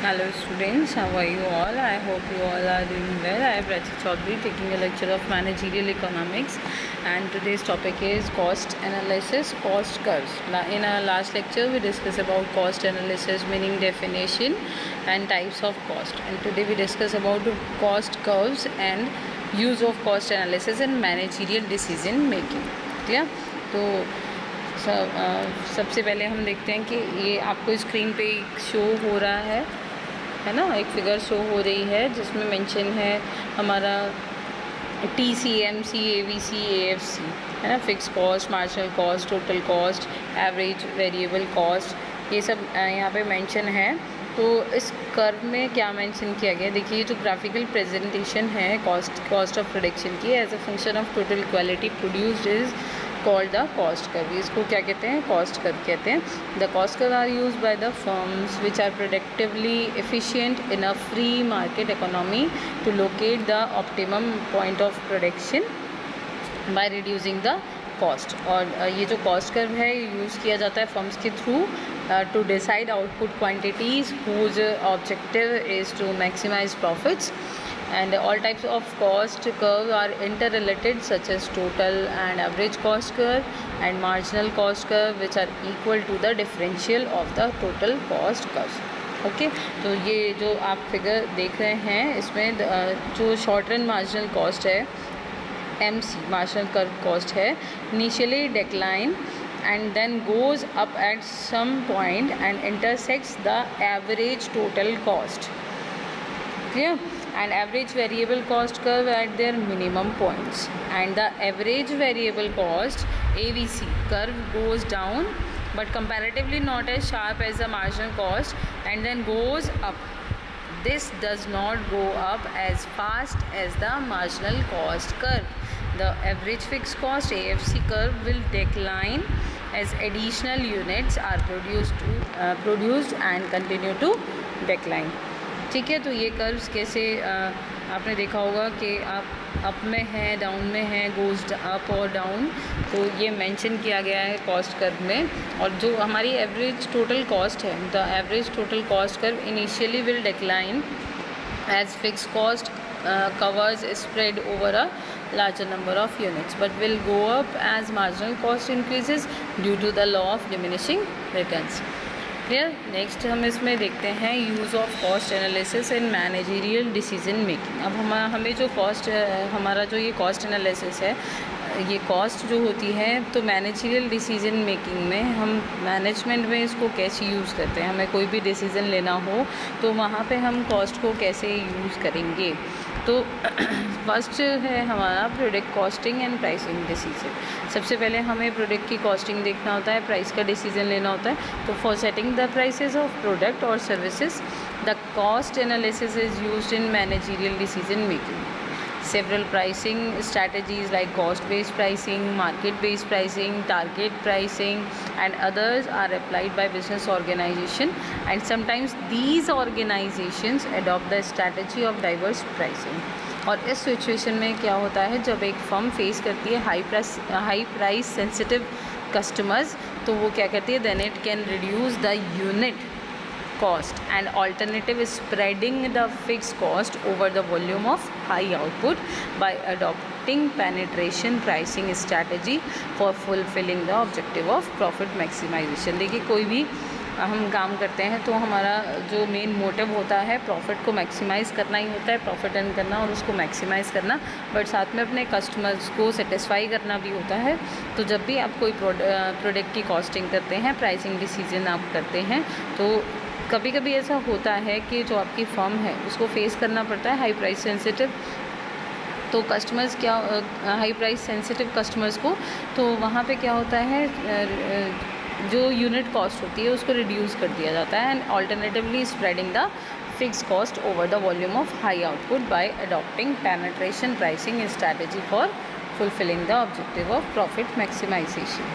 Hello students, how are you all? I hope you all are doing well. I am Prachi Chaudhary taking a lecture of Managerial Economics, and today's topic is cost analysis, cost curves. In our last lecture we discussed about cost analysis, meaning definition and types of cost, and today we discuss about cost curves and use of cost analysis in managerial decision making. Clear? तो सबसे पहले हम देखते हैं कि ये आपको screen पे शो हो रहा है ना, एक फिगर शो हो रही है जिसमें मेंशन है हमारा TCMC, ABC, AFC है ना, fix cost, marginal cost, total cost, average variable cost, ये सब यहाँ पे मेंशन है। तो इस कर्व में क्या मेंशन किया गया, देखिए जो ग्राफिकल प्रेजेंटेशन है कॉस्ट ऑफ प्रोडक्शन की as a function of total quality produced is called the cost curve. इसको क्या कहते हैं? कॉस्ट कर्व कहते हैं। The cost curve are used by the firms which are productively efficient in a free market economy to locate the optimum point of production by reducing the cost. और ये जो cost curve है use किया जाता है firms के through to decide output quantities whose objective is to maximize profits, and all types of cost curve are interrelated such as total and average cost curve and marginal cost curve which are equal to the differential of the total cost curve. Okay तो ये जो आप figure देख रहे हैं इसमें जो short run marginal cost है MC मार्जिनल कर्व कॉस्ट है, initially decline and then goes up at some point and intersects the average total cost. Clear? And average variable cost curve at their minimum points, and the average variable cost AVC curve goes down but comparatively not as sharp as the marginal cost and then goes up. This does not go up as fast as the marginal cost curve. The average fixed cost AFC curve will decline as additional units are produced and continue to decline. ठीक है, तो ये curves कैसे आपने देखा होगा कि आप अप में है, डाउन में है, गोज अप और डाउन, तो ये मेंशन किया गया है कॉस्ट कर्व में। और जो हमारी एवरेज टोटल कॉस्ट है, the average total cost curve initially will decline as fix cost covers spread over a larger number of units but will go up as marginal cost increases due to the law of diminishing returns. Clear? Next हम इसमें देखते हैं use of cost analysis in managerial decision making. अब हमें जो हमारा जो ये कॉस्ट एनालिसिस है, ये कॉस्ट जो होती है तो मैनेजरियल डिसीजन मेकिंग में हम मैनेजमेंट में इसको कैसे यूज़ करते हैं, हमें कोई भी डिसीज़न लेना हो तो वहाँ पे हम कॉस्ट को कैसे यूज़ करेंगे। तो फर्स्ट है हमारा product costing and pricing decision. सबसे पहले हमें प्रोडक्ट की कॉस्टिंग देखना होता है, प्राइस का डिसीजन लेना होता है। तो for setting the prices of product और services the cost analysis is used in managerial decision making. Several pricing strategies like cost-based pricing, market-based pricing, target pricing and others are applied by business organization, and sometimes these organizations adopt the strategy of diverse pricing. और इस situation में क्या होता है, जब एक firm face करती है हाई प्राइस सेंसिटिव कस्टमर्स, तो वो क्या करती है, then it can reduce the unit cost and alternative is spreading the fixed cost over the volume of high output by adopting penetration pricing strategy for fulfilling the objective of profit maximization. देखिए कोई भी हम काम करते हैं तो हमारा जो मेन मोटिव होता है प्रॉफिट को मैक्सिमाइज़ करना ही होता है, प्रॉफिट अर्न करना और उसको मैक्सिमाइज़ करना, बट साथ में अपने कस्टमर्स को सेटिस्फाई करना भी होता है। तो जब भी आप कोई प्रोडक्ट की कॉस्टिंग करते हैं, प्राइसिंग डिसीजन आप करते हैं, तो कभी कभी ऐसा होता है कि जो आपकी फर्म है उसको फेस करना पड़ता है हाई प्राइस सेंसिटिव, तो कस्टमर्स क्या हाई प्राइस सेंसिटिव कस्टमर्स को, तो वहाँ पे क्या होता है, जो यूनिट कॉस्ट होती है उसको रिड्यूस कर दिया जाता है, and alternatively spreading the fix cost over the volume of high output by adopting penetration pricing strategy for fulfilling the objective of profit maximisation.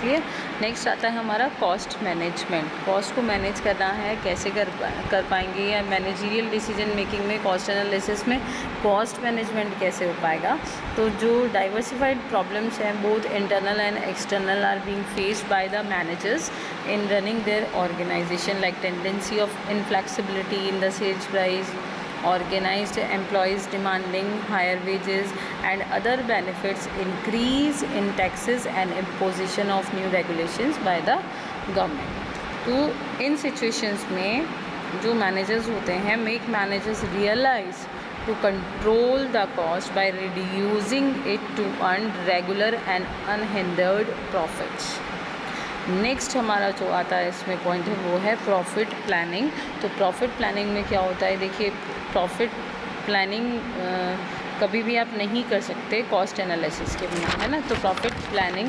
Clear. Next आता है हमारा कॉस्ट मैनेजमेंट। कॉस्ट को मैनेज करना है, कैसे कर पाएंगे, या मैनेजरियल डिसीजन मेकिंग में, कॉस्ट एनालिसिस में कॉस्ट मैनेजमेंट कैसे हो पाएगा। तो जो डाइवर्सिफाइड प्रॉब्लम्स हैं both internal and external are being faced by the managers in running their organisation, like tendency of inflexibility in the sales price, organized employees demanding higher wages and other benefits, increase in taxes and imposition of new regulations by the government। तो इन situations में जो managers होते हैं, make managers realize to control the cost by reducing it to earn regular and unhindered profits। Next हमारा जो आता है इसमें पॉइंट है वो है प्रॉफिट प्लानिंग। तो प्रॉफिट प्लानिंग में क्या होता है, देखिए प्रॉफिट प्लानिंग कभी भी आप नहीं कर सकते कॉस्ट एनालिसिस के बिना, है ना। तो profit planning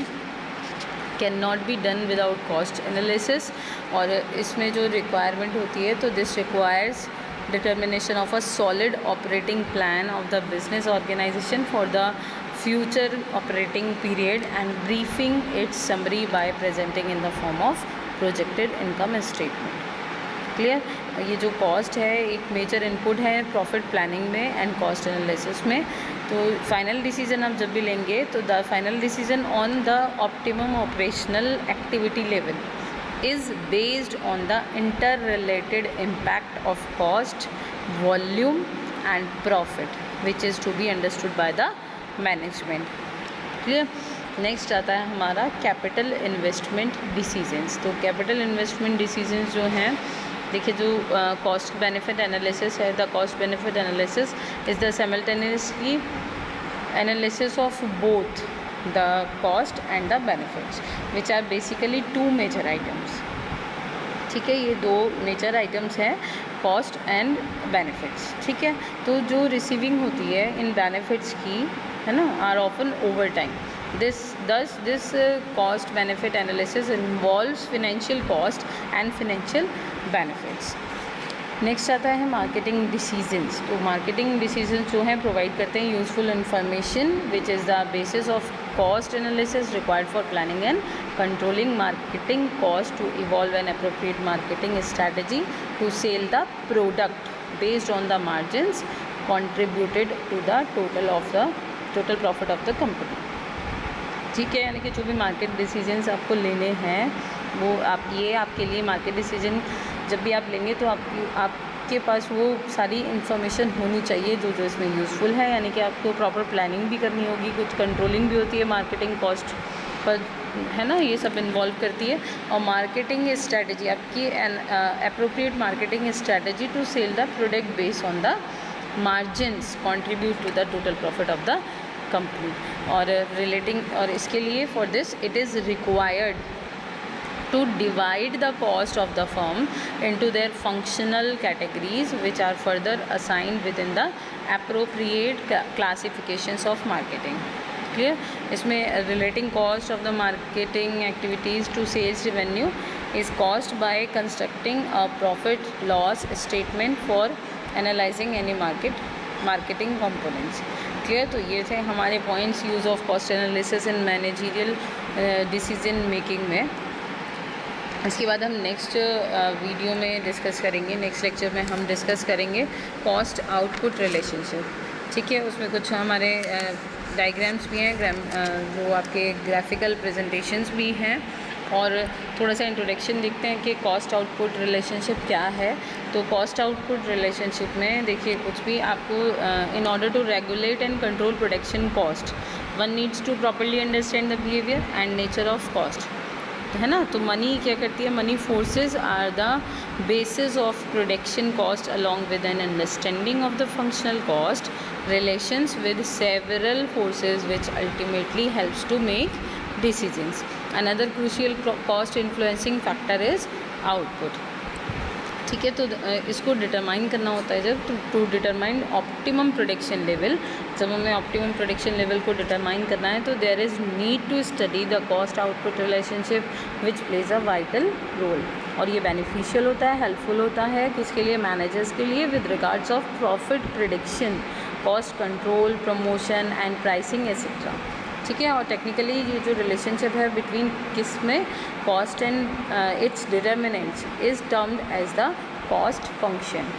can not be done without cost analysis. और इसमें जो रिक्वायरमेंट होती है, तो this requires determination of a solid operating plan of the business organization for the future operating period and briefing its summary by presenting in the form of projected income statement। Clear. ये जो cost है एक major input है profit planning में and cost analysis में। तो final decision आप जब भी लेंगे तो the final decision on the optimum operational activity level is based on the interrelated impact of cost, volume and profit which is to be understood by the management। clear। Next आता है हमारा capital investment decisions. तो capital investment decisions जो हैं, देखिए जो cost benefit analysis है, the cost benefit analysis is the simultaneously analysis of both the cost and the benefits which are basically two major items। ठीक है, ये दो मेजर आइटम्स हैं कॉस्ट एंड बेनिफिट्स। ठीक है, तो जो रिसीविंग होती है इन बेनिफिट्स की, है ना, are often over time. This cost benefit analysis involves financial cost and financial benefits. Next आता है मार्केटिंग डिसीजंस। तो मार्केटिंग डिसीजंस जो हैं प्रोवाइड करते हैं useful information which is the basis of cost analysis required for planning and controlling marketing cost to evolve an appropriate marketing strategy to sell the product based on the margins contributed to the total profit of the company. ठीक है, यानी कि जो भी market decisions आपको लेने हैं वो आपके लिए मार्केट डिसीजन जब भी आप लेंगे तो आपके पास वो सारी इन्फॉर्मेशन होनी चाहिए जो इसमें यूज़फुल है। यानी कि आपको प्रॉपर प्लानिंग भी करनी होगी, कुछ कंट्रोलिंग भी होती है मार्केटिंग कॉस्ट पर, है ना, ये सब इन्वॉल्व करती है। और मार्केटिंग स्ट्रैटेजी आपकी appropriate marketing strategy to sell the product based on the margins contribute to the total profit of the company. और इसके लिए for this it is required to divide the cost of the firm into their functional categories which are further assigned within the appropriate classifications of marketing। clear। इसमें relating cost of the marketing activities to sales revenue is caused by constructing a profit loss statement for analyzing any marketing components। clear। तो ये थे हमारे points use of cost analysis in managerial decision making में। इसके बाद हम next video में discuss करेंगे, नेक्स्ट लेक्चर में हम डिस्कस करेंगे कॉस्ट आउटपुट रिलेशनशिप। ठीक है, उसमें कुछ हमारे डायग्राम्स भी हैं, जो आपके ग्राफिकल प्रेजेंटेशंस भी हैं, और थोड़ा सा इंट्रोडक्शन देखते हैं कि कॉस्ट आउटपुट रिलेशनशिप क्या है। तो कॉस्ट आउटपुट रिलेशनशिप में देखिए कुछ भी आपको in order to regulate and control production cost one needs to properly understand the behaviour and nature of cost, है ना। तो मनी क्या करती है, money forces are the basis of production cost along with an understanding of the functional cost relations with several forces which ultimately helps to make decisions. Another crucial cost influencing factor is output. ठीक है, तो इसको determine करना होता है जब to determine optimum production level. जब हमें ऑप्टिमम प्रोडक्शन लेवल को डिटरमाइन करना है तो there is need to study the cost output relationship which plays a vital role. और ये बेनिफिशियल होता है, हेल्पफुल होता है किसके लिए, मैनेजर्स के लिए, with regards of profit prediction, cost control, promotion and pricing etcetera. ठीक है। और टेक्निकली ये जो रिलेशनशिप है बिटवीन किस में, cost and its determinants is termed as the cost function.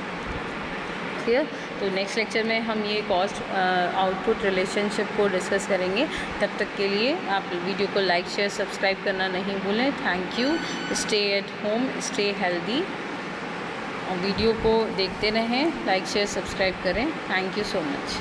Clear. तो नेक्स्ट लेक्चर में हम ये कॉस्ट आउटपुट रिलेशनशिप को डिस्कस करेंगे। तब तक के लिए आप वीडियो को लाइक शेयर सब्सक्राइब करना नहीं भूलें। Thank you. Stay at home, stay healthy. Video को देखते रहें, लाइक शेयर सब्सक्राइब करें। Thank you so much.